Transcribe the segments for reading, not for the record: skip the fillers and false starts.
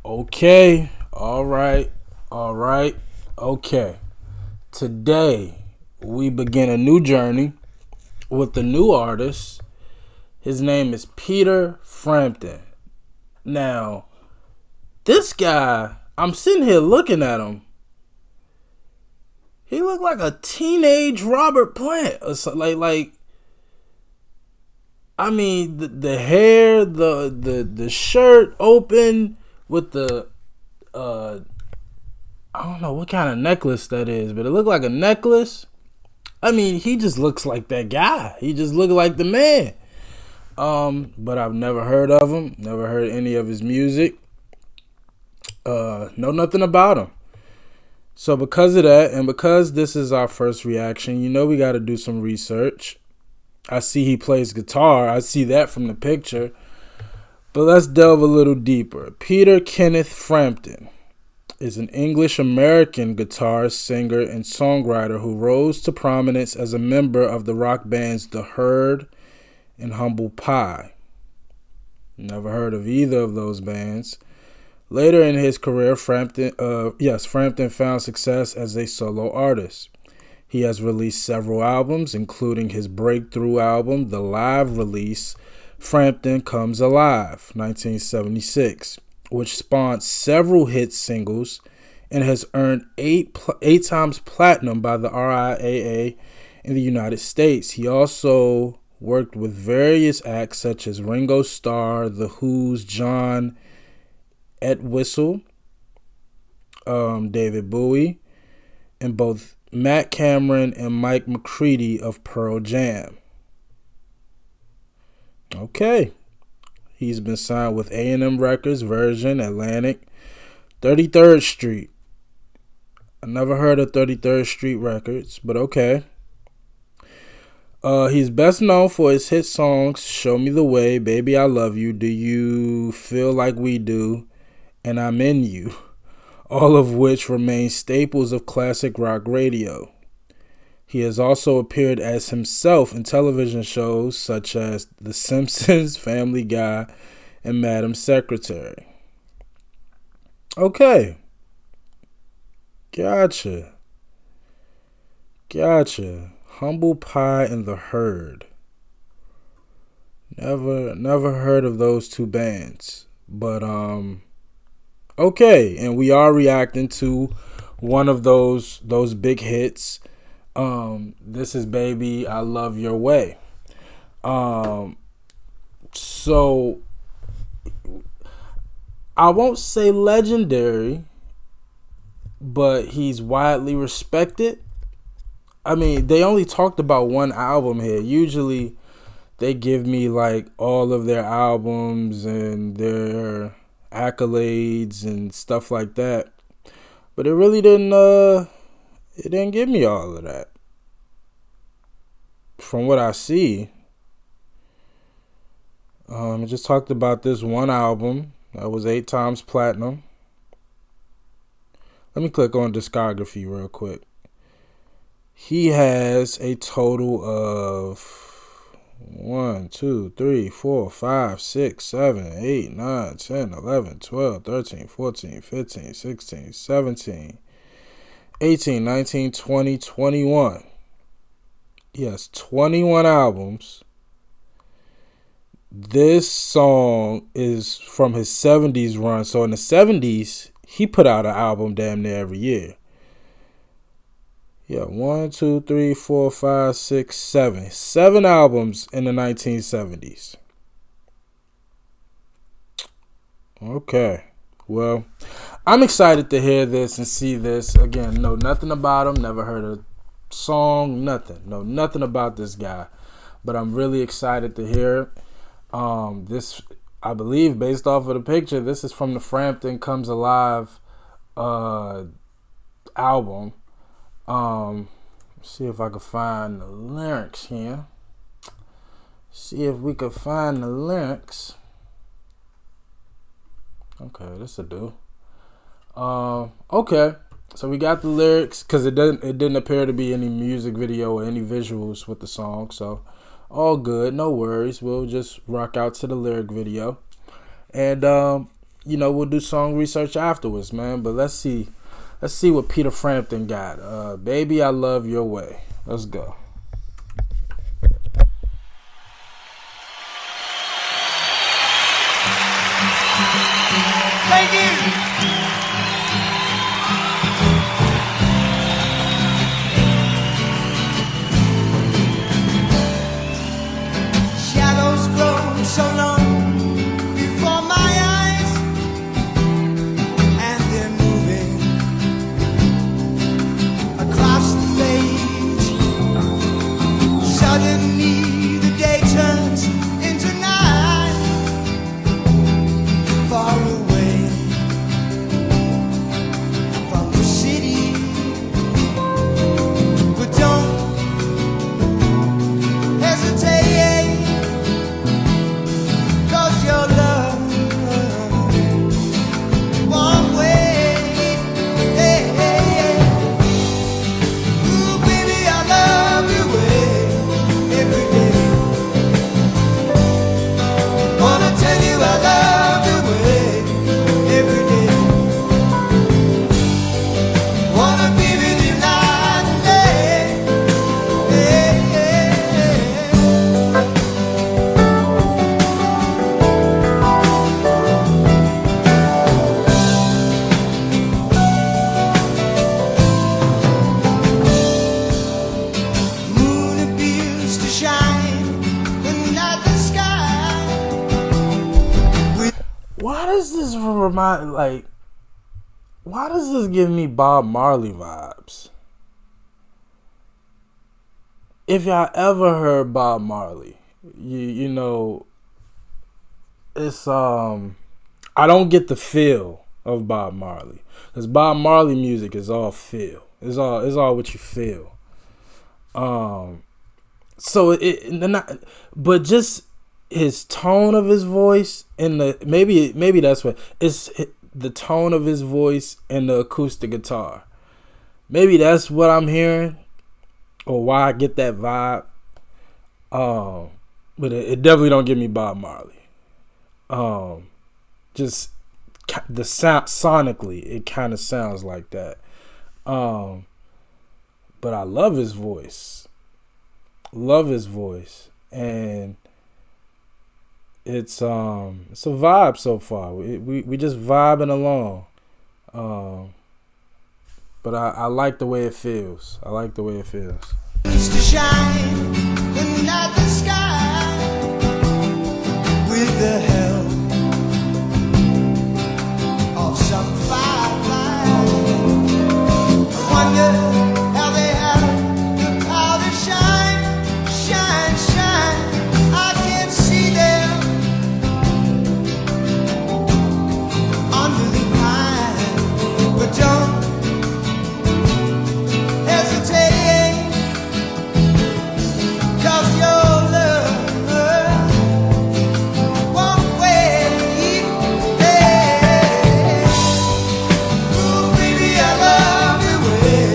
Okay. All right. All right. Okay. Today we begin a new journey with a new artist. His name is Peter Frampton. Now, this guy, I'm sitting here looking at him. He looked like a teenage Robert Plant, or so, like. I mean, the hair, the shirt open with the I don't know what kind of necklace that is, but it looked like a necklace. I mean, he just looks like that guy. He just looked like the man. But I've never heard of him. Never heard any of his music. Know nothing about him. So because of that, and because this is our first reaction, we got to do some research. I see he plays guitar. I see that from the picture. But let's delve a little deeper. Peter Kenneth Frampton is an English-American guitarist, singer, and songwriter who rose to prominence as a member of the rock bands The Herd and Humble Pie. Never heard of either of those bands. Later in his career, Frampton found success as a solo artist. He has released several albums, including his breakthrough album, the live release, Frampton Comes Alive, 1976, which spawned several hit singles and has earned eight times platinum by the RIAA in the United States. He also worked with various acts such as Ringo Starr, The Who's John Entwistle, David Bowie, and both Matt Cameron and Mike McCready of Pearl Jam. Okay. He's been signed with A&M Records, Virgin, Atlantic, 33rd Street. I never heard of 33rd Street Records, but okay. He's best known for his hit songs, Show Me the Way, Baby I Love You, Do You Feel Like We Do, and I'm In You, all of which remain staples of classic rock radio. He has also appeared as himself in television shows such as The Simpsons, Family Guy, and Madam Secretary. Okay. Gotcha. Humble Pie and The Herd. Never heard of those two bands. But, okay. And we are reacting to one of those big hits. This is Baby I Love Your Way. So I won't say legendary, but he's widely respected. I mean, they only talked about one album here. Usually they give me like all of their albums and their accolades and stuff like that. But it really didn't give me all of that. From what I see, it just talked about this one album that was 8 times platinum. Let me click on discography real quick. He has a total of 1, 2, 3, 4, 5, 6, 7, 8, 9, 10, 11, 12, 13, 14, 15, 16, 17, 18, 19, 20, 21. Yes, 21 albums. This song is from his 70s run. So in the 70s, he put out an album damn near every year. Yeah, 1, 2, 3, 4, 5, 6, 7. 7 albums in the 1970s. Okay. Well, I'm excited to hear this and see this. Again, know nothing about him. Never heard a song. Nothing. Know nothing about this guy. But I'm really excited to hear it. This, I believe, based off of the picture, this is from the Frampton Comes Alive album. See if I can find the lyrics here. See if we can find the lyrics. Okay, this'll do. Okay, so we got the lyrics because it didn't appear to be any music video or any visuals with the song. So all good, no worries. We'll just rock out to the lyric video. And we'll do song research afterwards, man. But let's see what Peter Frampton got. Baby, I Love Your Way. Let's go. Thank you. Shadows grow so long before my eyes, and they're moving across the page. Suddenly the day turns into night, far away from the city. But don't hesitate, 'cause your love won't wait. Hey, hey, hey. Ooh, baby, I love your way every day. Wanna tell you I love your way every day. Wanna be with you night and day. Hey, hey, hey. Moon appears to shine in the sky. Why does this remind, like, why does this give me Bob Marley vibes? If y'all ever heard Bob Marley, you know, it's I don't get the feel of Bob Marley, because Bob Marley music is all feel. It's all what you feel. So but just his tone of his voice and maybe that's what it's the tone of his voice and the acoustic guitar. Maybe that's what I'm hearing, or why I get that vibe. But it definitely don't give me Bob Marley. Just the sound sonically, it kind of sounds like that. But I love his voice. And it's a vibe so far. We just vibing along. But I like the way it feels. Used to shine in the sky with the help of some firefly. I wonder how they have the power to shine, shine, shine. I can see them under the pine, but don't hesitate, 'cause your love won't wait. Hey, ooh, baby, I love your way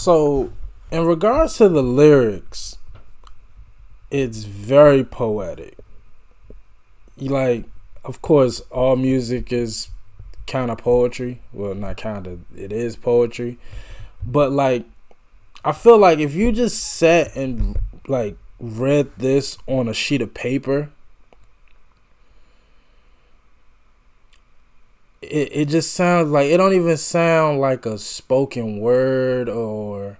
So, in regards to the lyrics, it's very poetic. Like, of course, all music is kind of poetry. Well, not kind of, it is poetry. But, like, I feel like if you just sat and, like, read this on a sheet of paper, it just sounds like, it don't even sound like a spoken word or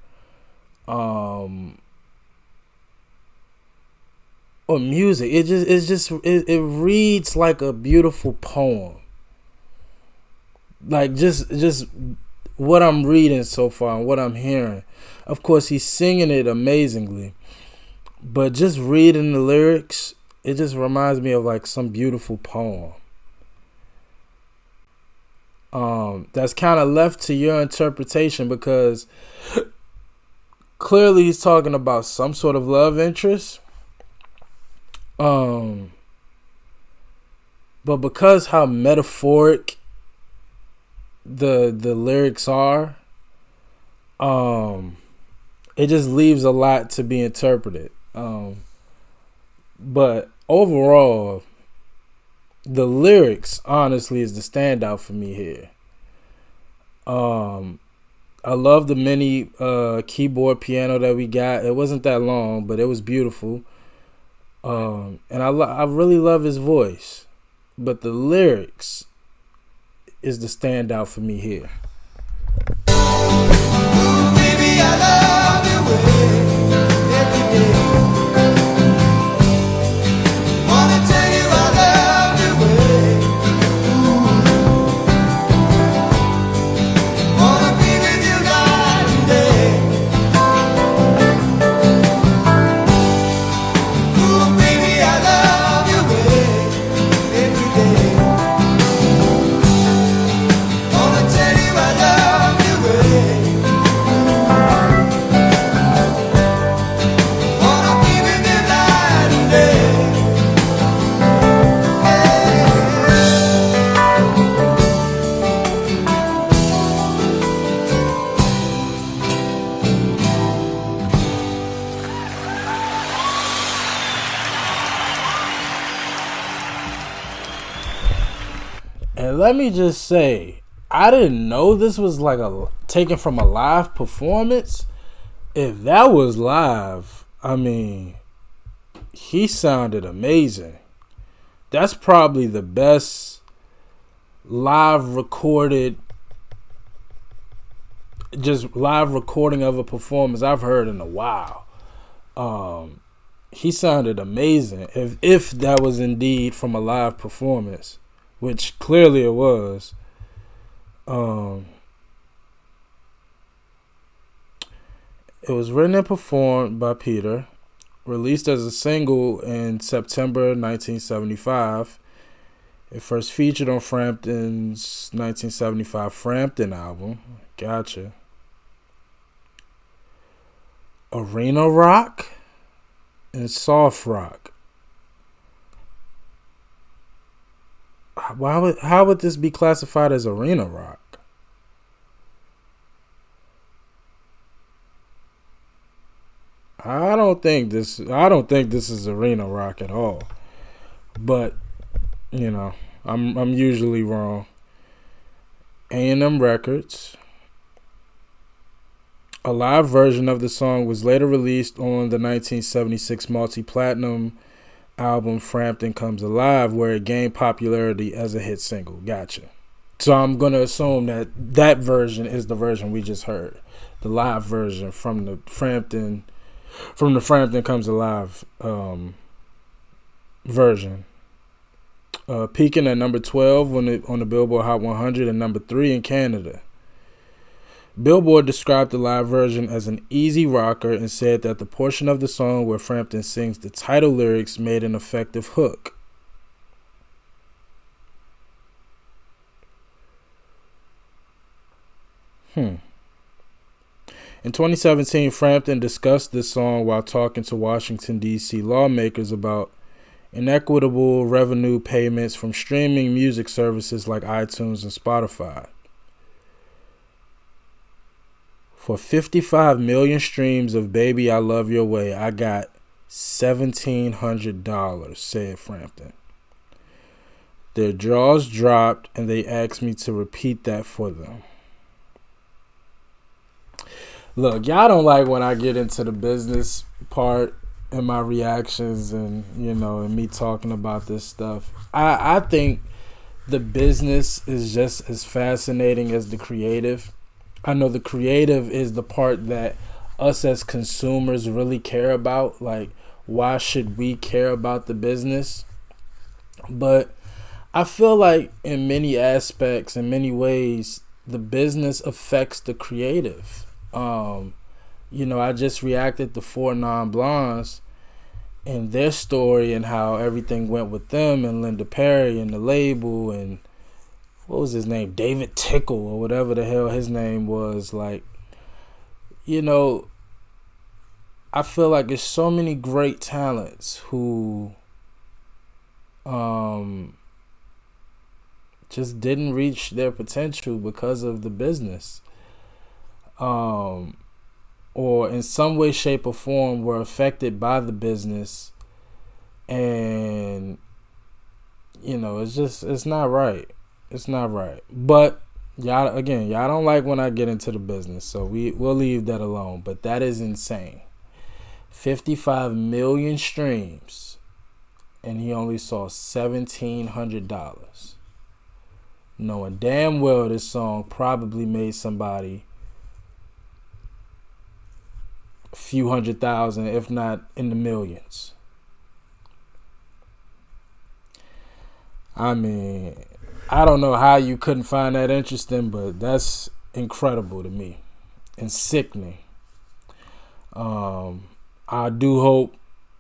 music. It reads like a beautiful poem. Like just what I'm reading so far and what I'm hearing. Of course, he's singing it amazingly, but just reading the lyrics, it just reminds me of like some beautiful poem. That's kind of left to your interpretation, because clearly he's talking about some sort of love interest. But because how metaphoric the lyrics are, it just leaves a lot to be interpreted. But overall, the lyrics honestly is the standout for me here. I love the mini keyboard piano that we got. It wasn't that long, but it was beautiful. And I really love his voice, but the lyrics is the standout for me here. Ooh, baby, I love your way every day. Wanna tell you I love your way. Ooh, wanna be with you night and day. Ooh, baby, I love your way every day. Wanna tell you I love your way. Wanna be with you night and day. And let me just say, I didn't know this was like a taken from a live performance. If that was live, I mean, he sounded amazing. That's probably the best live recorded, just live recording of a performance I've heard in a while. He sounded amazing. If that was indeed from a live performance, which clearly it was. It was written and performed by Peter, released as a single in September 1975. It first featured on Frampton's 1975 Frampton album. Gotcha. Arena rock and soft rock. How would this be classified as arena rock? I don't think this is arena rock at all. But, you know, I'm usually wrong. A&M Records. A live version of the song was later released on the 1976 multi-platinum album Frampton Comes Alive, where it gained popularity as a hit single. Gotcha. So I'm going to assume that version is the version we just heard. The live version from the Frampton Comes Alive version. Peaking at number 12 on the Billboard Hot 100 and number 3 in Canada. Billboard described the live version as an easy rocker and said that the portion of the song where Frampton sings the title lyrics made an effective hook. In 2017, Frampton discussed this song while talking to Washington, D.C. lawmakers about inequitable revenue payments from streaming music services like iTunes and Spotify. For 55 million streams of Baby I Love Your Way, I got $1,700, said Frampton. Their jaws dropped and they asked me to repeat that for them. Look, y'all don't like when I get into the business part and my reactions and, and me talking about this stuff. I think the business is just as fascinating as the creative. I know the creative is the part that us as consumers really care about. Like, why should we care about the business? But I feel like in many aspects, in many ways, the business affects the creative. I just reacted to 4 Non-Blondes and their story and how everything went with them and Linda Perry and the label and what was his name? David Tickle or whatever the hell his name was. Like, I feel like there's so many great talents who just didn't reach their potential because of the business. Or in some way, shape, or form were affected by the business. And, it's not right. It's not right. But y'all don't like when I get into the business, so we'll leave that alone. But that is insane. 55 million streams, and he only saw $1,700. Knowing damn well this song probably made somebody a few $100,000, if not in the millions. I mean, I don't know how you couldn't find that interesting, but that's incredible to me and sickening. I do hope,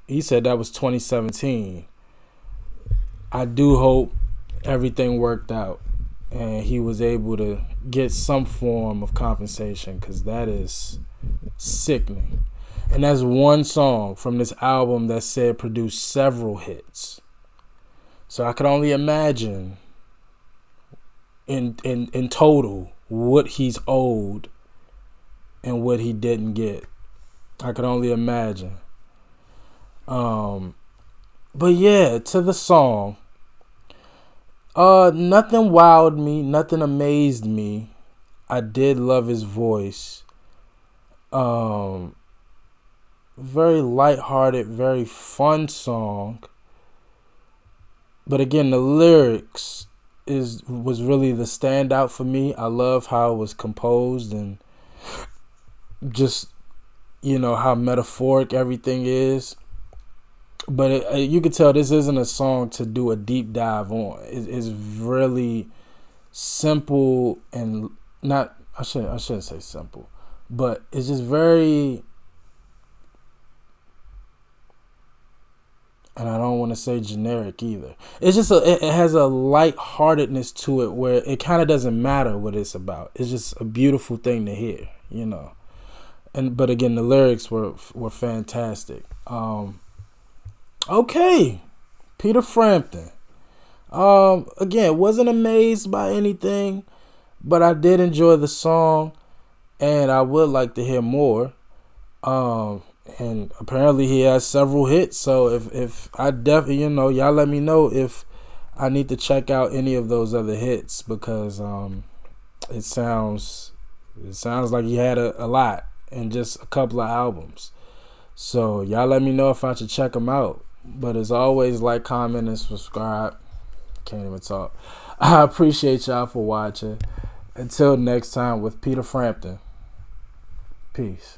he said that was 2017. I do hope everything worked out and he was able to get some form of compensation, because that is sickening. And that's one song from this album that said produced several hits. So I could only imagine in total what he's owed and what he didn't get. I could only imagine. But yeah, to the song. Nothing wowed me, nothing amazed me. I did love his voice. Very lighthearted, very fun song. But again, the lyrics was really the standout for me. I love how it was composed and just, how metaphoric everything is. But you could tell this isn't a song to do a deep dive on. It's really simple and not. I shouldn't say simple, but it's just very. And I don't want to say generic either. It's just it has a lightheartedness to it where it kind of doesn't matter what it's about. It's just a beautiful thing to hear, But again, the lyrics were fantastic. Okay, Peter Frampton. Again, wasn't amazed by anything, but I did enjoy the song, and I would like to hear more. And apparently he has several hits, so if I definitely, y'all let me know if I need to check out any of those other hits, because it sounds like he had a lot in just a couple of albums. So y'all let me know if I should check them out. But as always, like, comment, and subscribe. Can't even talk. I appreciate y'all for watching. Until next time with Peter Frampton. Peace.